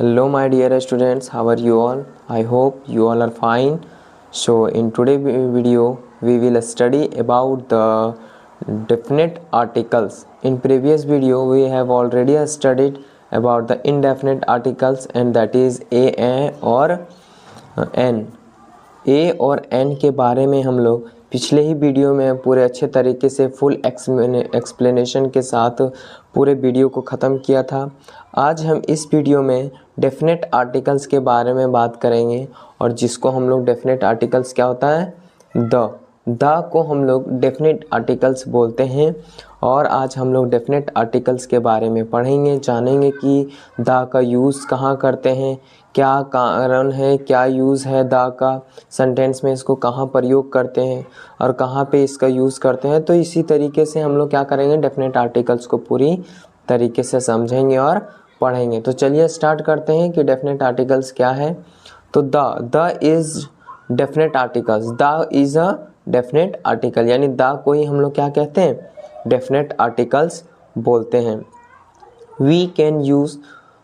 Hello my dear students, how are you all? I hope you all are fine. So in today's video we will study about the definite articles. In previous video we have already studied about the indefinite articles, and that is a और n. ए और N के बारे में हम लोग पिछले ही video में पूरे अच्छे तरीके से फुल एक्सप्लेनेशन के साथ पूरे वीडियो को ख़त्म किया था। आज हम इस वीडियो में डेफिनेट आर्टिकल्स के बारे में बात करेंगे, और जिसको हम लोग डेफिनेट आर्टिकल्स क्या होता है, द को हम लोग डेफिनेट आर्टिकल्स बोलते हैं। और आज हम लोग डेफिनेट आर्टिकल्स के बारे में पढ़ेंगे, जानेंगे कि द का यूज़ कहाँ करते हैं, क्या कारण है, क्या यूज़ है द का, सेंटेंस में इसको कहाँ प्रयोग करते हैं और कहाँ पे इसका यूज़ करते हैं। तो इसी तरीके से हम लोग क्या करेंगे, डेफिनेट आर्टिकल्स को पूरी तरीके से समझेंगे और पढ़ेंगे। तो चलिए स्टार्ट करते हैं कि डेफिनेट आर्टिकल्स क्या है। तो the is definite articles, the is a definite article, यानी द को ही हम लोग क्या कहते हैं, डेफिनेट आर्टिकल्स बोलते हैं। We can use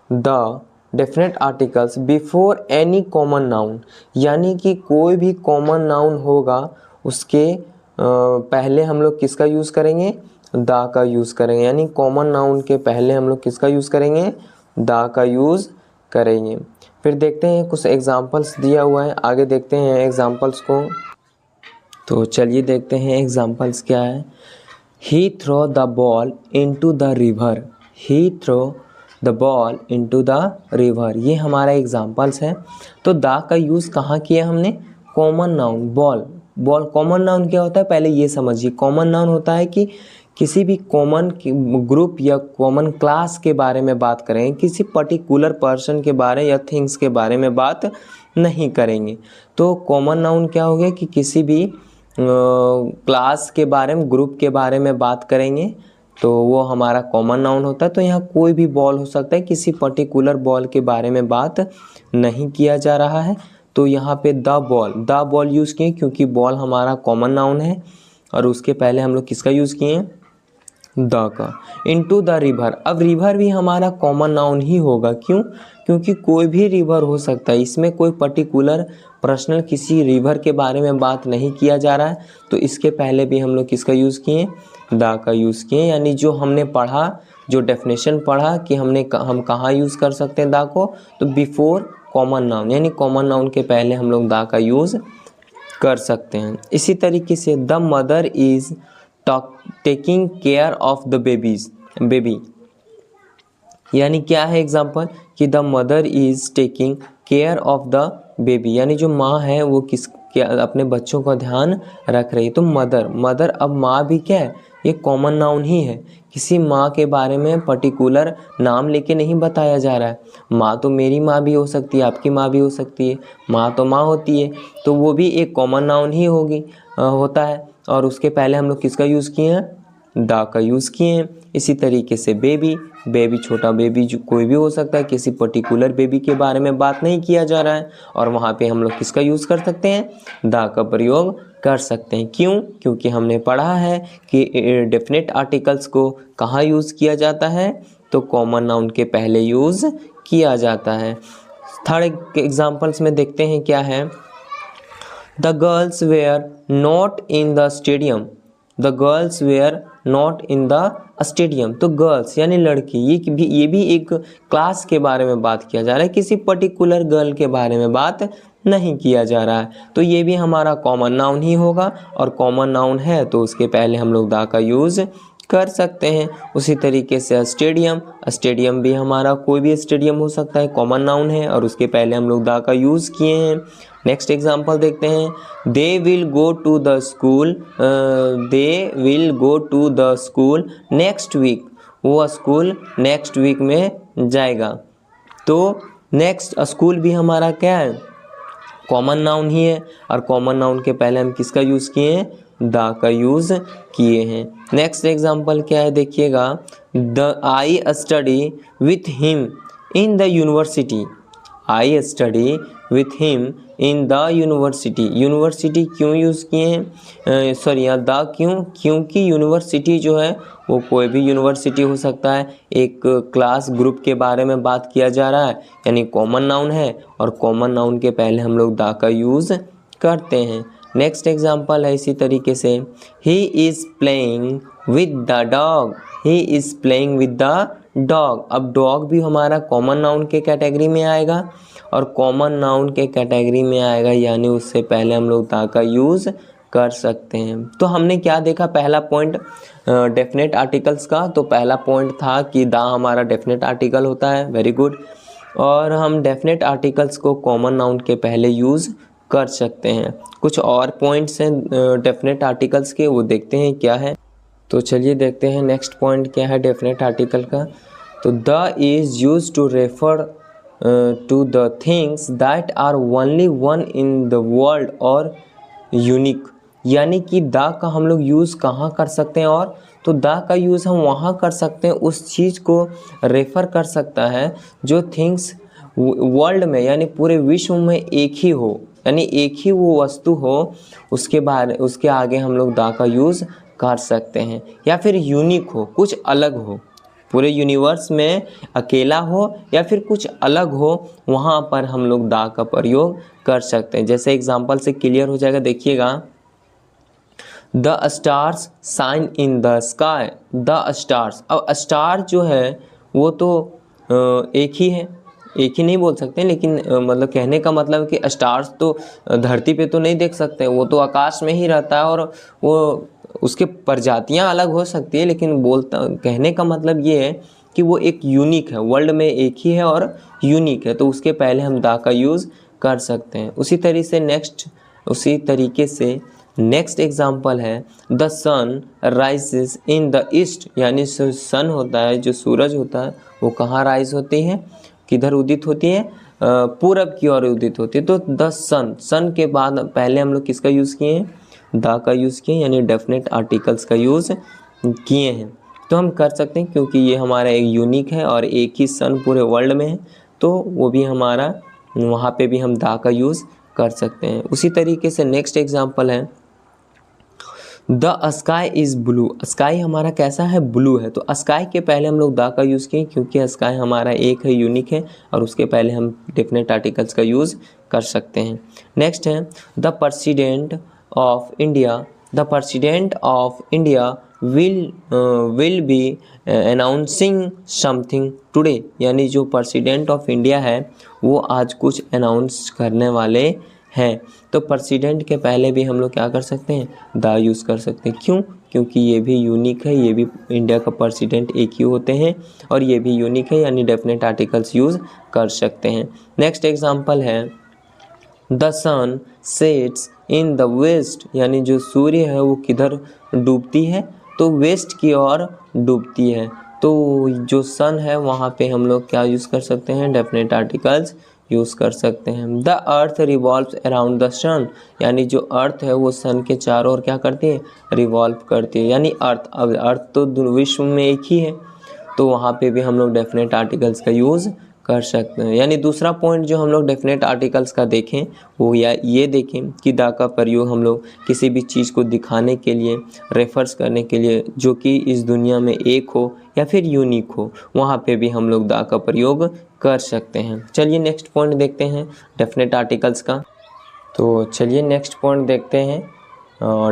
the definite articles before any common noun, यानी कि कोई भी कॉमन नाउन होगा उसके पहले हम लोग किसका यूज़ करेंगे, द का यूज़ करेंगे। यानी कॉमन नाउन के पहले हम लोग किसका यूज़ करेंगे, द का यूज़ करेंगे। फिर देखते हैं कुछ एग्जांपल्स दिया हुआ है, आगे देखते हैं एग्जांपल्स को। तो चलिए देखते हैं एग्जांपल्स क्या है। He throw the ball into the river, he throw the ball into the river, ये हमारा एग्जांपल्स है। तो द का यूज़ कहाँ किया हमने, common noun ball common noun क्या होता है पहले ये समझिए। कॉमन नाउन होता है कि किसी भी कॉमन ग्रुप या कॉमन क्लास के बारे में बात करें, किसी पर्टिकुलर पर्सन के बारे या थिंग्स के बारे में बात नहीं करेंगे। तो कॉमन नाउन क्या हो गया कि किसी भी क्लास के बारे में, ग्रुप के बारे में बात करेंगे तो वो हमारा कॉमन नाउन होता है। तो यहाँ कोई भी बॉल हो सकता है, किसी पर्टिकुलर बॉल के बारे में बात नहीं किया जा रहा है। तो यहाँ पे द बॉल यूज़ किए क्योंकि बॉल हमारा कॉमन नाउन है, और उसके पहले हम लोग किसका यूज़ किए, द का। इनटू द रिवर, अब रिवर भी हमारा कॉमन नाउन ही होगा, क्यों, क्योंकि कोई भी रिवर हो सकता है, इसमें कोई पर्टिकुलर पर्सनल किसी रिवर के बारे में बात नहीं किया जा रहा है। तो इसके पहले भी हम लोग किसका यूज़ किए, द का यूज़ किए। यानी जो हमने पढ़ा, जो डेफिनेशन पढ़ा कि हम कहाँ यूज़ कर सकते हैं द को, तो बिफोर कॉमन नाउन, यानी कॉमन नाउन के पहले हम लोग द का यूज़ कर सकते हैं। इसी तरीके से the mother is taking care of the baby, यानी क्या है एग्जाम्पल कि the mother is taking care of the baby, यानी जो माँ है वो अपने बच्चों का ध्यान रख रही है। तो मदर, अब माँ भी क्या है, ये कॉमन नाउन ही है। किसी माँ के बारे में पर्टिकुलर नाम लेके नहीं बताया जा रहा है। माँ तो मेरी माँ भी हो सकती है, आपकी माँ भी हो सकती है, माँ तो माँ होती है, तो वो भी एक कॉमन नाउन ही होता है। और उसके पहले हम लोग किसका यूज़ किए हैं, द का यूज़ किए हैं। इसी तरीके से बेबी छोटा बेबी जो कोई भी हो सकता है, किसी पर्टिकुलर बेबी के बारे में बात नहीं किया जा रहा है, और वहाँ पे हम लोग किसका यूज़ कर सकते हैं, द का प्रयोग कर सकते हैं। क्यों, क्योंकि हमने पढ़ा है कि डेफिनेट आर्टिकल्स को कहाँ यूज़ किया जाता है, तो कॉमन नाउन के पहले यूज़ किया जाता है। थर्ड एग्जाम्पल्स में देखते हैं क्या है। The girls were not in the stadium, the girls were not in the stadium, तो गर्ल्स यानी लड़की, ये भी एक क्लास के बारे में बात किया जा रहा है, किसी पर्टिकुलर गर्ल के बारे में बात नहीं किया जा रहा है। तो ये भी हमारा कॉमन नाउन ही होगा, और कॉमन नाउन है तो उसके पहले हम लोग द का यूज़ कर सकते हैं। उसी तरीके से स्टेडियम भी हमारा कोई भी स्टेडियम हो सकता है, कॉमन नाउन है, और उसके पहले हम लोग द का यूज़ किए हैं। नेक्स्ट एग्जांपल देखते हैं। They will go to the school next week, वो स्कूल नेक्स्ट वीक में जाएगा। तो नेक्स्ट स्कूल भी हमारा क्या है, कॉमन नाउन ही है, और कॉमन नाउन के पहले हम किसका यूज़ किए हैं, द का यूज़ किए हैं। नेक्स्ट एग्जांपल क्या है देखिएगा। I study with him in the university, I study with him in the university. University क्यों यूज़ किए हैं, सॉरी यहाँ द क्यों, क्योंकि यूनिवर्सिटी जो है वो कोई भी यूनिवर्सिटी हो सकता है। एक क्लास ग्रुप के बारे में बात किया जा रहा है, यानी कॉमन नाउन है, और कॉमन नाउन के पहले हम लोग द का यूज़ करते हैं। नेक्स्ट एग्जाम्पल है इसी तरीके से, he is playing with the dog. He is playing with the dog. अब डॉग भी हमारा कॉमन नाउन के कैटेगरी में आएगा, और कॉमन नाउन के कैटेगरी में आएगा यानी उससे पहले हम लोग द का यूज़ कर सकते हैं। तो हमने क्या देखा, पहला पॉइंट डेफिनेट आर्टिकल्स का, तो पहला पॉइंट था कि द हमारा डेफिनेट आर्टिकल होता है, वेरी गुड। और हम डेफिनेट आर्टिकल्स को कॉमन नाउन के पहले यूज़ कर सकते हैं। कुछ और पॉइंट्स हैं डेफिनेट आर्टिकल्स के, वो देखते हैं क्या है। तो चलिए देखते हैं नेक्स्ट पॉइंट क्या है डेफिनेट आर्टिकल का। तो the is use to refer to the things that are only one in the world और यूनिक। यानी कि द का हम लोग यूज़ कहाँ कर सकते हैं, और तो द का यूज़ हम वहाँ कर सकते हैं, उस चीज़ को रेफ़र कर सकता है जो थिंग्स वर्ल्ड में यानी पूरे विश्व में एक ही हो, यानी एक ही वो वस्तु हो, उसके आगे हम लोग द का यूज़ कर सकते हैं। या फिर यूनिक हो, कुछ अलग हो, पूरे यूनिवर्स में अकेला हो या फिर कुछ अलग हो, वहाँ पर हम लोग द का प्रयोग कर सकते हैं। जैसे एग्जांपल से क्लियर हो जाएगा, देखिएगा, the stars shine in the sky. The stars, अब स्टार जो है वो तो एक ही है, एक ही नहीं बोल सकते, लेकिन मतलब कहने का मतलब है कि स्टार्स तो धरती पे तो नहीं देख सकते, वो तो आकाश में ही रहता है, और वो उसके प्रजातियां अलग हो सकती है, लेकिन कहने का मतलब ये है कि वो एक यूनिक है, वर्ल्ड में एक ही है और यूनिक है, तो उसके पहले हम द का यूज़ कर सकते हैं। उसी तरीके से नेक्स्ट एग्जाम्पल है, the sun rises in the east. यानी सन होता है, जो सूरज होता है, वो कहाँ राइज होती है, किधर उदित होती है, पूरब की ओर उदित होती है। तो द सन के बाद पहले हम लोग किसका यूज़ किए हैं, द का यूज़ किए, यानी डेफिनेट आर्टिकल्स का यूज़ किए हैं। तो हम कर सकते हैं क्योंकि ये हमारा एक यूनिक है और एक ही सन पूरे वर्ल्ड में है, तो वो भी हमारा वहाँ पे भी हम द का यूज़ कर सकते हैं। उसी तरीके से नेक्स्ट एग्जाम्पल है, the sky is blue. Sky हमारा कैसा है, ब्लू है, तो स्काई के पहले हम लोग द का यूज़ किए क्योंकि स्काई हमारा एक है, यूनिक है, और उसके पहले हम डेफिनेट आर्टिकल्स का यूज़ कर सकते हैं। नेक्स्ट है, the president of India. The president of India will be announcing something today. यानी जो प्रेसिडेंट ऑफ इंडिया है वो आज कुछ अनाउंस करने वाले हैं, तो प्रेसिडेंट के पहले भी हम लोग क्या कर सकते हैं, द यूज़ कर सकते हैं। क्यों, क्योंकि ये भी यूनिक है, ये भी इंडिया का प्रेसिडेंट एक ही होते हैं, और ये भी यूनिक है, यानी डेफिनेट आर्टिकल्स यूज़ कर सकते हैं। नेक्स्ट एग्जांपल है, the sun sets in the west. यानी जो सूर्य है वो किधर डूबती है, तो वेस्ट की ओर डूबती है, तो जो सन है वहाँ पे हम लोग क्या यूज़ कर सकते हैं, डेफिनेट आर्टिकल्स यूज़ कर सकते हैं। The earth revolves around the sun. यानी जो अर्थ है वो सन के चारों ओर क्या करती है, रिवॉल्व करती है, यानी अर्थ, अब अर्थ तो विश्व में एक ही है, तो वहाँ पे भी हम लोग डेफिनेट आर्टिकल्स का यूज़ कर सकते हैं। यानी दूसरा पॉइंट जो हम लोग डेफिनेट आर्टिकल्स का देखें वो ये देखें कि द का प्रयोग हम लोग किसी भी चीज़ को दिखाने के लिए, रेफर्स करने के लिए, जो कि इस दुनिया में एक हो या फिर यूनिक हो, वहाँ पे भी हम लोग द का प्रयोग कर सकते हैं। चलिए नेक्स्ट पॉइंट देखते हैं डेफिनेट आर्टिकल्स का। तो चलिए नेक्स्ट पॉइंट देखते हैं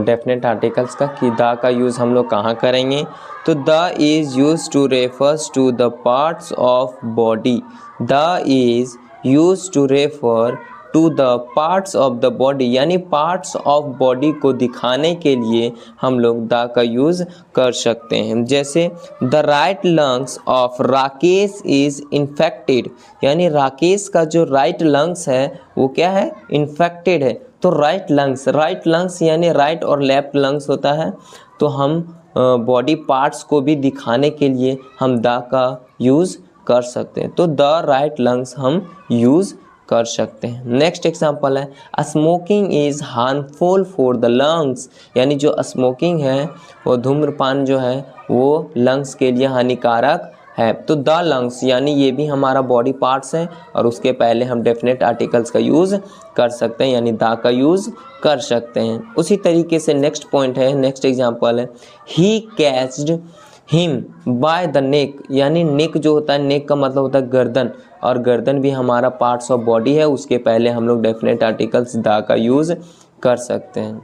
डेफिनेट आर्टिकल्स का कि द का यूज़ हम लोग कहाँ करेंगे। तो the is use to refers to the parts of body. The is use to refer to the parts of the body, यानी पार्ट्स ऑफ बॉडी को दिखाने के लिए हम लोग द का यूज़ कर सकते हैं। जैसे the right lungs of Rakesh is infected. यानी राकेश का जो राइट लंग्स है वो क्या है, इन्फेक्टेड है। तो राइट लंग्स यानी राइट और लेफ्ट लंग्स होता है, तो हम बॉडी पार्ट्स को भी दिखाने के लिए हम द का यूज़ कर सकते हैं। तो द राइट लंग्स हम यूज़ कर सकते हैं। नेक्स्ट एग्जांपल है, smoking is harmful for the lungs. यानी जो स्मोकिंग है वो धूम्रपान जो है वो लंग्स के लिए हानिकारक है। तो द लंग्स यानी ये भी हमारा बॉडी पार्ट्स है और उसके पहले हम डेफिनेट आर्टिकल्स का यूज़ कर सकते हैं, यानी द का यूज़ कर सकते हैं। उसी तरीके से नेक्स्ट पॉइंट है, नेक्स्ट एग्जांपल है, ही catched him by the neck, यानी नेक जो होता है, नेक का मतलब होता है गर्दन, और गर्दन भी हमारा पार्ट्स ऑफ बॉडी है, उसके पहले हम लोग डेफिनेट आर्टिकल्स द का यूज़ कर सकते हैं।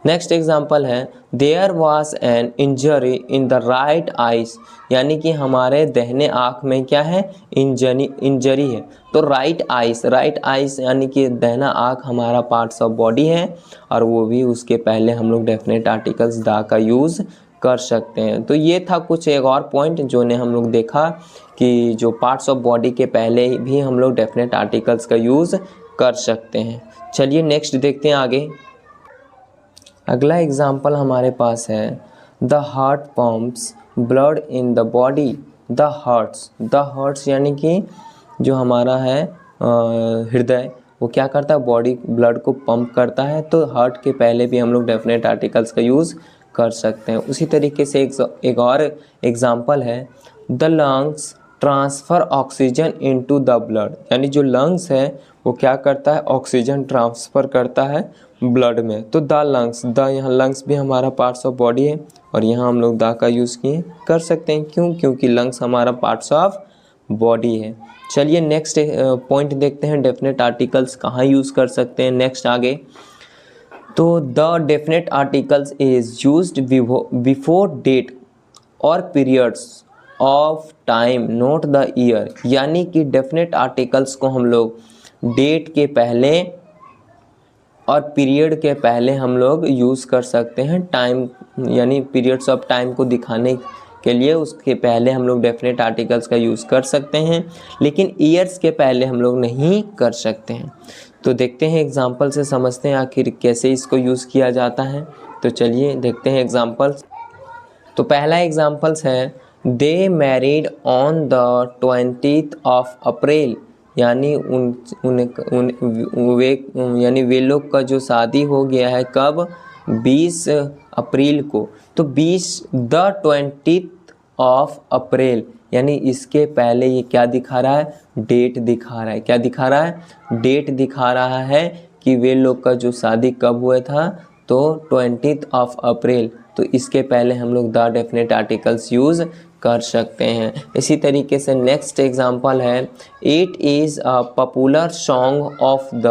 नेक्स्ट एग्जांपल है, there was an injury in the right eyes, यानी कि हमारे दाहिने आँख में क्या है, इंजरी है। तो राइट आइज यानी कि दाहिना आँख हमारा पार्ट्स ऑफ बॉडी है, और वो भी उसके पहले हम लोग डेफिनेट आर्टिकल्स द का यूज़ कर सकते हैं। तो ये था कुछ एक और पॉइंट जो ने हम लोग देखा कि जो पार्ट्स ऑफ बॉडी के पहले भी हम लोग डेफिनेट आर्टिकल्स का यूज़ कर सकते हैं। चलिए नेक्स्ट देखते हैं आगे। अगला एग्जाम्पल हमारे पास है, the heart pumps blood in the body. The hearts यानी कि जो हमारा है हृदय, वो क्या करता है, बॉडी ब्लड को पंप करता है। तो हार्ट के पहले भी हम लोग डेफिनेट आर्टिकल्स का यूज़ कर सकते हैं। उसी तरीके से एक और एग्जाम्पल है, the lungs transfer oxygen into the blood, यानी जो लंग्स है वो क्या करता है, ऑक्सीजन ट्रांसफ़र करता है ब्लड में। तो द लंग्स, द यहाँ लंग्स भी हमारा पार्ट्स ऑफ बॉडी है, और यहाँ हम लोग द का यूज़ किए कर सकते हैं। क्यों? क्योंकि लंग्स हमारा पार्ट्स ऑफ बॉडी है। चलिए नेक्स्ट पॉइंट देखते हैं, डेफिनेट आर्टिकल्स कहाँ यूज़ कर सकते हैं। नेक्स्ट आगे, तो the definite articles is used before date और periods of time not the year, यानी कि डेफिनेट आर्टिकल्स को हम लोग डेट के पहले और पीरियड के पहले हम लोग यूज़ कर सकते हैं। टाइम यानी पीरियड्स ऑफ टाइम को दिखाने के लिए उसके पहले हम लोग डेफिनेट आर्टिकल्स का यूज़ कर सकते हैं, लेकिन ईयर्स के पहले हम लोग नहीं कर सकते हैं। तो देखते हैं एग्जांपल से समझते हैं आखिर कैसे इसको यूज़ किया जाता है। तो चलिए देखते हैं एग्जांपल्स। तो पहला एग्जांपल्स है, they married on the 20th of April, यानी वे लोग का जो शादी हो गया है कब, 20 अप्रैल को। तो 20 ऑफ अप्रैल, यानी इसके पहले ये क्या दिखा रहा है, डेट दिखा रहा है। क्या दिखा रहा है, डेट दिखा रहा है कि वे लोग का जो शादी कब हुआ था, तो 20 ऑफ अप्रैल। तो इसके पहले हम लोग द डेफिनेट आर्टिकल्स यूज़ कर सकते हैं। इसी तरीके से नेक्स्ट एग्जांपल है, it is a popular song of the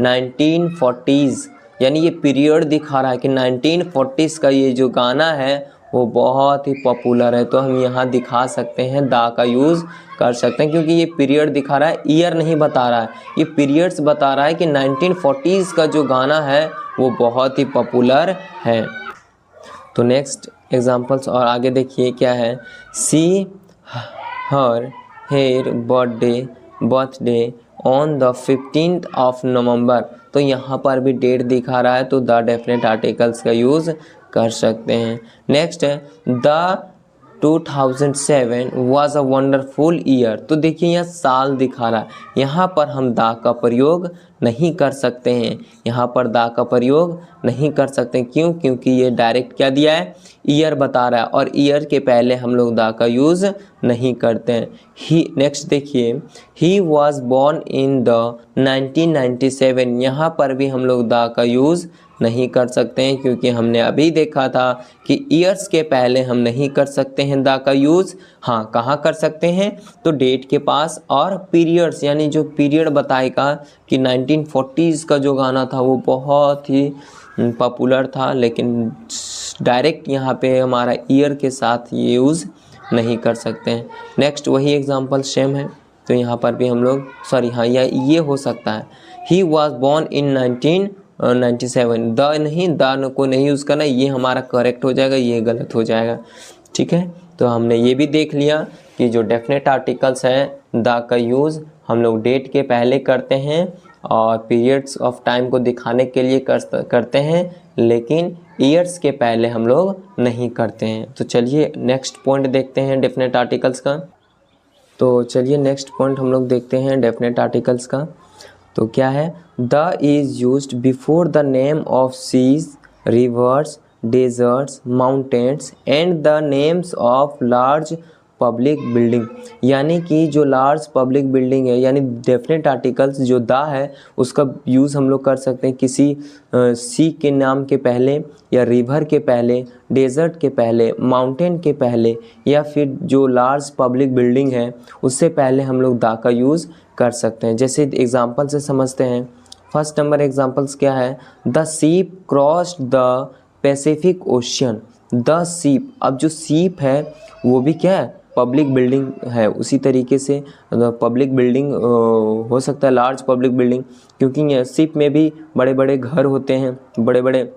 1940s, यानी ये पीरियड दिखा रहा है कि 1940s का ये जो गाना है वो बहुत ही पॉपुलर है। तो हम यहाँ दिखा सकते हैं, द का यूज़ कर सकते हैं, क्योंकि ये पीरियड दिखा रहा है, ईयर नहीं बता रहा है, ये पीरियड्स बता रहा है कि 1940s का जो गाना है वो बहुत ही पॉपुलर है। तो नेक्स्ट एग्जांपल्स और आगे देखिए क्या है, see her her birthday on the 15th of November. तो यहाँ पर भी डेट दिखा रहा है, तो द डेफिनेट आर्टिकल्स का यूज़ कर सकते हैं। नेक्स्ट है, the 2007 was a wonderful year. तो देखिए यहाँ साल दिखा रहा है, यहाँ पर हम द का प्रयोग नहीं कर सकते हैं, यहाँ पर द का प्रयोग नहीं कर सकते। क्यों? क्योंकि ये डायरेक्ट क्या दिया है, ईयर बता रहा है, और ईयर के पहले हम लोग द का यूज़ नहीं करते हैं। ही नेक्स्ट देखिए, he was born in the 1997, यहाँ पर भी हम लोग द का यूज़ नहीं कर सकते हैं, क्योंकि हमने अभी देखा था कि ईयर्स के पहले हम नहीं कर सकते हैं द का यूज़। हाँ, कहाँ कर सकते हैं, तो डेट के पास और पीरियड्स, यानी जो पीरियड बताएगा कि 1940s का जो गाना था वो बहुत ही पॉपुलर था, लेकिन डायरेक्ट यहाँ पे हमारा ईयर के साथ ये यूज़ नहीं कर सकते हैं। नेक्स्ट वही एग्जांपल सेम है, तो यहाँ पर भी हम लोग हाँ ये हो सकता है, he was born in 1997, the नहीं, द को नहीं यूज़ करना, ये हमारा करेक्ट हो जाएगा, ये गलत हो जाएगा। ठीक है, तो हमने ये भी देख लिया कि जो डेफिनेट आर्टिकल्स है द का यूज़ हम लोग डेट के पहले करते हैं और पीरियड्स ऑफ टाइम को दिखाने के लिए करते हैं, लेकिन ईयर्स के पहले हम लोग नहीं करते हैं। तो चलिए नेक्स्ट पॉइंट देखते हैं डेफिनेट आर्टिकल्स का। तो चलिए नेक्स्ट पॉइंट हम लोग देखते हैं डेफिनेट आर्टिकल्स का। तो क्या है, the is used before the name of seas, rivers, deserts, mountains and the names of large public building, यानी कि जो लार्ज पब्लिक बिल्डिंग है, यानी डेफिनेट आर्टिकल्स जो द है उसका यूज़ हम लोग कर सकते हैं किसी सी के नाम के पहले, या रिवर के पहले, डेजर्ट के पहले, माउंटेन के पहले, या फिर जो लार्ज पब्लिक बिल्डिंग है उससे पहले हम लोग द का यूज़ कर सकते हैं। जैसे एग्जांपल से समझते हैं। फर्स्ट नंबर एग्जांपल्स क्या है, the ship crossed the Pacific ocean. The ship, अब जो सीप है वो भी क्या है, पब्लिक बिल्डिंग है। उसी तरीके से पब्लिक बिल्डिंग हो सकता है लार्ज पब्लिक बिल्डिंग, क्योंकि शिप में भी बड़े बड़े घर होते हैं, बड़े बड़े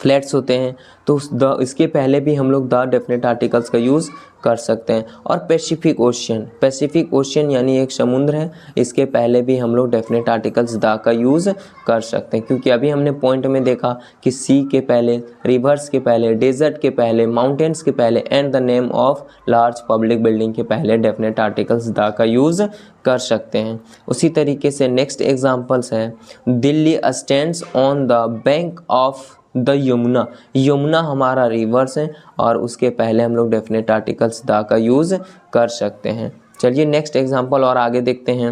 फ्लैट्स होते हैं, तो इसके पहले भी हम लोग द डेफिनेट आर्टिकल्स का यूज़ कर सकते हैं। और पैसिफिक ओशियन, पैसिफिक ओशियन यानी एक समुद्र है, इसके पहले भी हम लोग डेफिनेट आर्टिकल्स द का यूज़ कर सकते हैं, क्योंकि अभी हमने पॉइंट में देखा कि सी के पहले, रिवर्स के पहले, डेजर्ट के पहले, माउंटेन्स के पहले and the name of large public building के पहले डेफिनेट आर्टिकल्स द का यूज़ कर सकते हैं। उसी तरीके से नेक्स्ट एग्जाम्पल्स है, Delhi stands on the bank of the Yamuna. Yamuna हमारा रिवर्स है और उसके पहले हम लोग डेफिनेट आर्टिकल्स द का यूज़ कर सकते हैं। चलिए नेक्स्ट एग्जांपल और आगे देखते हैं।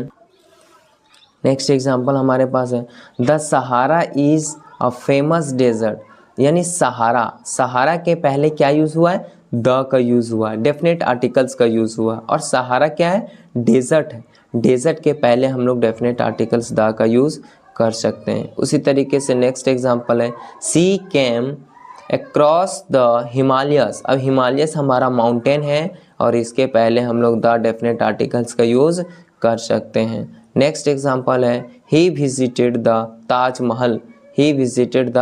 नेक्स्ट एग्जांपल हमारे पास है, the Sahara is a famous desert, यानी सहारा, सहारा के पहले क्या यूज़ हुआ है, द का यूज़ हुआ है, डेफिनेट आर्टिकल्स का यूज़ हुआ। और सहारा क्या है, डेजर्ट है, डेजर्ट के पहले हम लोग डेफिनेट आर्टिकल्स द का यूज़ कर सकते हैं। उसी तरीके से नेक्स्ट एग्जांपल है, सी कैम अक्रॉस द हिमालयस। अब हिमालयस हमारा माउंटेन है और इसके पहले हम लोग द डेफिनेट आर्टिकल्स का यूज़ कर सकते हैं। नेक्स्ट एग्जांपल है, he visited the Taj Mahal. He visited the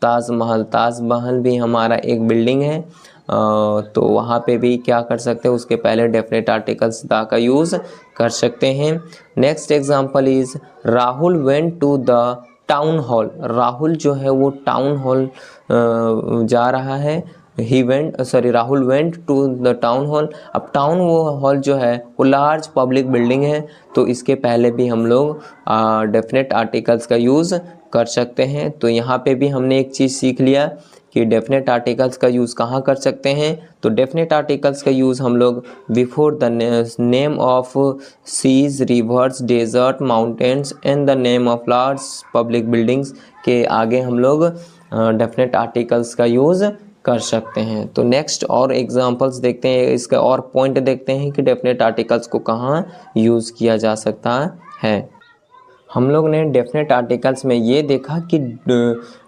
Taj Mahal, Taj Mahal भी हमारा एक बिल्डिंग है, तो वहाँ पे भी क्या कर सकते हैं, उसके पहले डेफिनेट आर्टिकल्स द का यूज़ कर सकते हैं। Next example is, Rahul went to the town hall. Rahul जो है वो टाउन हॉल जा रहा है, Rahul went to the town hall. अब टाउन हॉल जो है वो लार्ज पब्लिक बिल्डिंग है, तो इसके पहले भी हम लोग डेफिनेट आर्टिकल्स का यूज़ कर सकते हैं। तो यहाँ पे भी हमने एक चीज़ सीख लिया कि डेफिनेट आर्टिकल्स का यूज़ कहाँ कर सकते हैं, तो डेफिनेट आर्टिकल्स का यूज़ हम लोग before the name of seas, rivers, desert, mountains and the name of large public buildings के आगे हम लोग डेफिनेट आर्टिकल्स का यूज़ कर सकते हैं। तो नेक्स्ट और एग्जांपल्स देखते हैं, इसका और पॉइंट देखते हैं कि डेफिनेट आर्टिकल्स को कहाँ यूज़ किया जा सकता है। हम लोग ने डेफिनेट आर्टिकल्स में ये देखा कि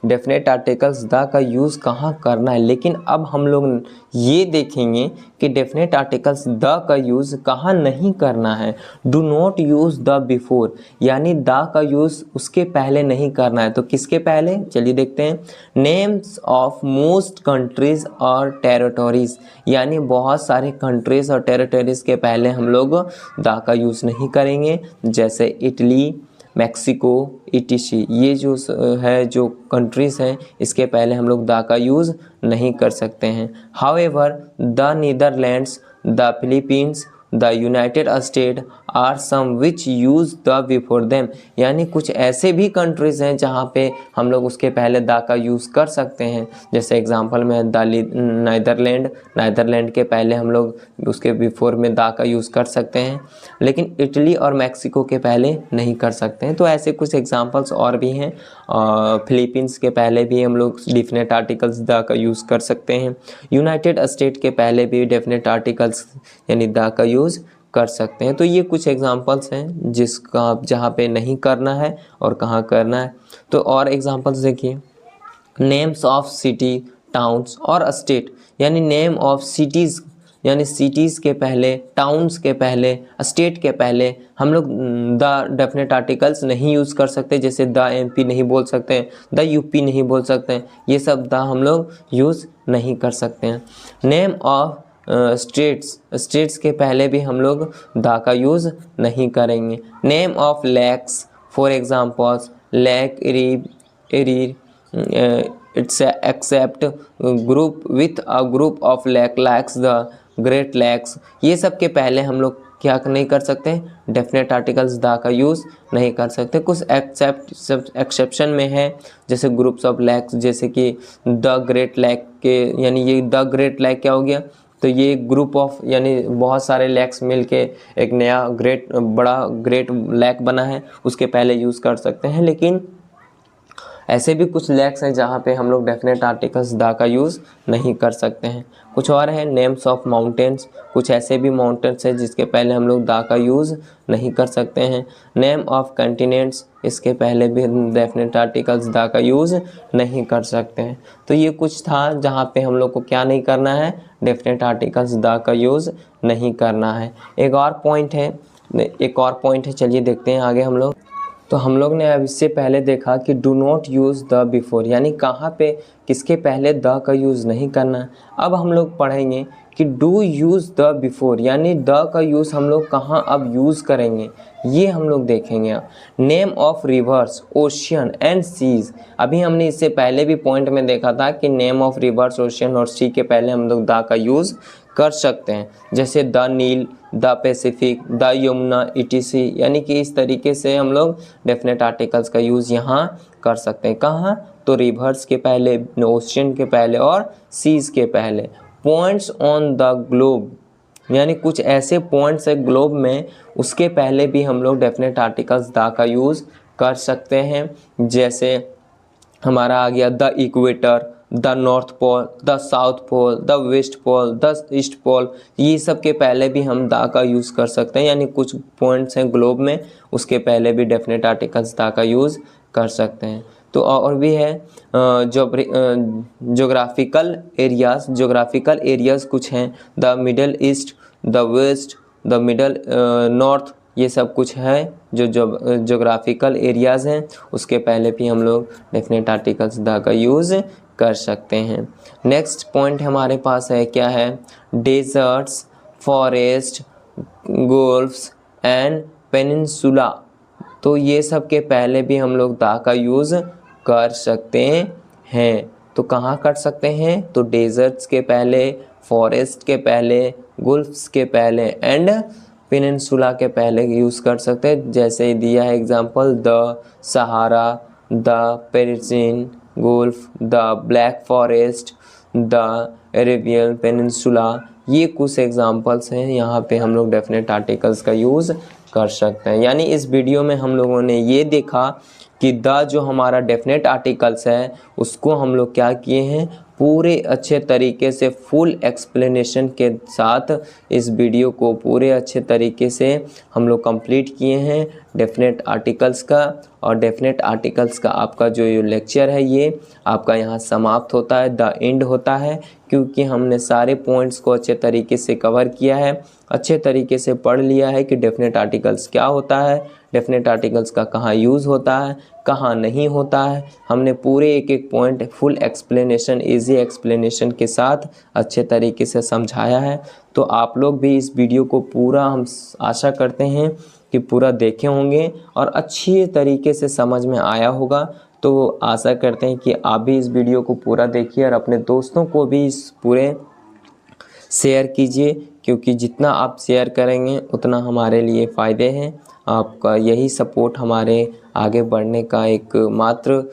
डेफिनेट आर्टिकल्स द का यूज़ कहाँ करना है, लेकिन अब हम लोग ये देखेंगे कि डेफिनेट आर्टिकल्स द का यूज़ कहाँ नहीं करना है। Do not use the before, यानी द का यूज़ उसके पहले नहीं करना है। तो किसके पहले, चलिए देखते हैं। नेम्स ऑफ मोस्ट कंट्रीज़ और टेरिटोरीज़, यानी बहुत सारे कंट्रीज़ और टेरिटोरीज़ के पहले हम लोग द का यूज़ नहीं करेंगे, जैसे इटली, मैक्सिको, ईटीसी, ये जो है जो कंट्रीज़ हैं इसके पहले हम लोग द का यूज़ नहीं कर सकते हैं। However the Netherlands, the Philippines, the United State are some which use the before them, यानी कुछ ऐसे भी कंट्रीज़ हैं जहाँ पे हम लोग उसके पहले द का यूज़ कर सकते हैं। जैसे एग्जांपल में नीदरलैंड के पहले हम लोग उसके बिफोर में द का यूज़ कर सकते हैं, लेकिन इटली और मैक्सिको के पहले नहीं कर सकते हैं। तो ऐसे कुछ एग्जांपल्स और भी हैं। फिलीपींस के पहले भी हम लोग डेफिनेट आर्टिकल्स द का यूज़ कर सकते हैं। यूनाइटेड स्टेट के पहले भी डेफिनेट आर्टिकल्स यानी द का यूज़ कर सकते हैं। तो ये कुछ एग्जांपल्स हैं जिसका जहाँ पे नहीं करना है और कहाँ करना है। तो और एग्जांपल्स देखिए, नेम्स ऑफ सिटी, टाउन्स और स्टेट, यानी नेम ऑफ सिटीज़, यानी सिटीज़ के पहले, टाउन्स के पहले, स्टेट के पहले हम लोग द डेफिनेट आर्टिकल्स नहीं यूज़ कर सकते। जैसे द एमपी नहीं बोल सकते हैं, द यूपी नहीं बोल सकते हैं, ये सब द हम लोग यूज़ नहीं कर सकते हैं। नेम ऑफ स्टेट्स के पहले भी हम लोग द का यूज़ नहीं करेंगे। Name of lakes, for examples Lake Erie, it's except group with a group of lakes the Great Lakes, ये सब के पहले हम लोग क्या नहीं कर सकते, डेफिनेट आर्टिकल्स द का यूज़ नहीं कर सकते। कुछ एक्सेप्शन में है, जैसे ग्रुप्स ऑफ लैक्स, जैसे कि द ग्रेट लैक के, यानी ये द ग्रेट लैक क्या हो गया, तो ये ग्रुप ऑफ यानी बहुत सारे लैक्स मिलके एक नया बड़ा ग्रेट लैक बना है, उसके पहले यूज़ कर सकते हैं। लेकिन ऐसे भी कुछ लैक्स हैं जहाँ पे हम लोग डेफिनेट आर्टिकल्स द का यूज़ नहीं कर सकते हैं। कुछ और है नेम्स ऑफ माउंटेन्स, कुछ ऐसे भी माउंटेन्स हैं जिसके पहले हम लोग द का यूज़ नहीं कर सकते हैं। नेम ऑफ कंटिनेंट्स, इसके पहले भी डेफिनेट आर्टिकल्स द का यूज़ नहीं कर सकते हैं। तो ये कुछ था जहाँ पे हम लोग को क्या नहीं करना है, डेफिनेट आर्टिकल्स द का यूज़ नहीं करना है। एक और पॉइंट है, चलिए देखते हैं आगे हम लोग। तो हम लोग ने अब इससे पहले देखा कि do not use the before, यानी कहाँ पे किसके पहले द का यूज़ नहीं करना है। अब हम लोग पढ़ेंगे कि डू यूज़ द बिफोर, यानी द का यूज़ हम लोग कहाँ अब यूज़ करेंगे, ये हम लोग देखेंगे। Name of rivers, ocean and seas, अभी हमने इससे पहले भी पॉइंट में देखा था कि नेम ऑफ रिवर्स, ओशियन और सी के पहले हम लोग द का यूज़ कर सकते हैं, जैसे the Nile, the Pacific, the Yamuna, ETC, यानी कि इस तरीके से हम लोग डेफिनेट आर्टिकल्स का यूज़ यहाँ कर सकते हैं। कहाँ, तो रिवर्स के पहले, ओशियन के पहले और सीज के पहले। पॉइंट्स ऑन द ग्लोब, यानी कुछ ऐसे पॉइंट्स है ग्लोब में, उसके पहले भी हम लोग डेफिनेट आर्टिकल्स द का यूज़ कर सकते हैं। जैसे हमारा आ गया the equator, the north pole, the south pole, the west pole, the east pole, ये सब के पहले भी हम द का यूज़ कर सकते हैं। यानी कुछ पॉइंट्स हैं ग्लोब में, उसके पहले भी डेफिनेट आर्टिकल्स द का यूज़ कर सकते हैं। तो और भी है जोग्राफिकल एरियाज़ कुछ हैं, the Middle East, the West, the Middle North, ये सब कुछ है जो जोग्राफिकल एरियाज़ हैं, उसके पहले भी हम लोग डेफिनेट आर्टिकल्स द का यूज़ कर सकते हैं। नेक्स्ट पॉइंट हमारे पास है, क्या है, डेजर्ट्स, फॉरेस्ट, गोल्फ्स एंड पेनिनसुला, तो ये सब के पहले भी हम लोग द का यूज़ कर सकते हैं। तो कहाँ कर सकते हैं, तो डेजर्ट्स के पहले, फॉरेस्ट के पहले, गुल्फ्स के पहले एंड पेनिनसुला के पहले यूज़ कर सकते हैं। जैसे दिया है example, the Sahara, the Persian Gulf, the Black Forest, the Arabian Peninsula, ये कुछ एग्जांपल्स हैं। यहाँ पे हम लोग डेफिनेट आर्टिकल्स का यूज़ कर सकते हैं। यानी इस वीडियो में हम लोगों ने ये देखा कि द जो हमारा डेफिनेट आर्टिकल्स है, उसको हम लोग क्या किए हैं, पूरे अच्छे तरीके से फुल एक्सप्लेनेशन के साथ इस वीडियो को पूरे अच्छे तरीके से हम लोग कंप्लीट किए हैं डेफिनेट आर्टिकल्स का। और डेफिनेट आर्टिकल्स का आपका जो ये लेक्चर है, ये आपका यहाँ समाप्त होता है, द एंड होता है, क्योंकि हमने सारे पॉइंट्स को अच्छे तरीके से कवर किया है, अच्छे तरीके से पढ़ लिया है कि डेफिनेट आर्टिकल्स क्या होता है, डेफिनेट आर्टिकल्स का कहाँ यूज़ होता है, कहाँ नहीं होता है। हमने पूरे एक एक point full explanation, easy explanation के साथ अच्छे तरीके से समझाया है। तो आप लोग भी इस वीडियो को पूरा, हम आशा करते हैं कि पूरा देखे होंगे और अच्छी तरीके से समझ में आया होगा। तो आशा करते हैं कि आप भी इस वीडियो को पूरा देखिए और अपने दोस्तों को भी इस पूरे शेयर कीजिए, क्योंकि जितना आप शेयर करेंगे उतना हमारे लिए फ़ायदे हैं। आपका यही सपोर्ट हमारे आगे बढ़ने का एक मात्र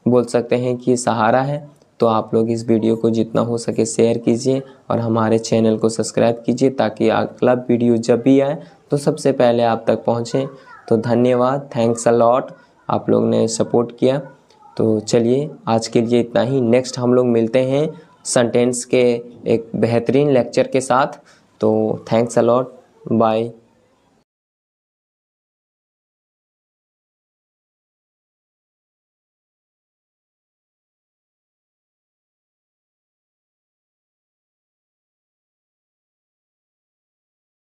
बोल सकते हैं कि सहारा है। तो आप लोग इस वीडियो को जितना हो सके शेयर कीजिए और हमारे चैनल को सब्सक्राइब कीजिए, ताकि अगला वीडियो जब भी आए तो सबसे पहले आप तक पहुँचे। तो धन्यवाद, थैंक्स अ लॉट, आप लोग ने सपोर्ट किया। तो चलिए आज के लिए इतना ही। नेक्स्ट हम लोग मिलते हैं सेंटेंस के एक बेहतरीन लेक्चर के साथ। तो थैंक्स अ लॉट, बाय।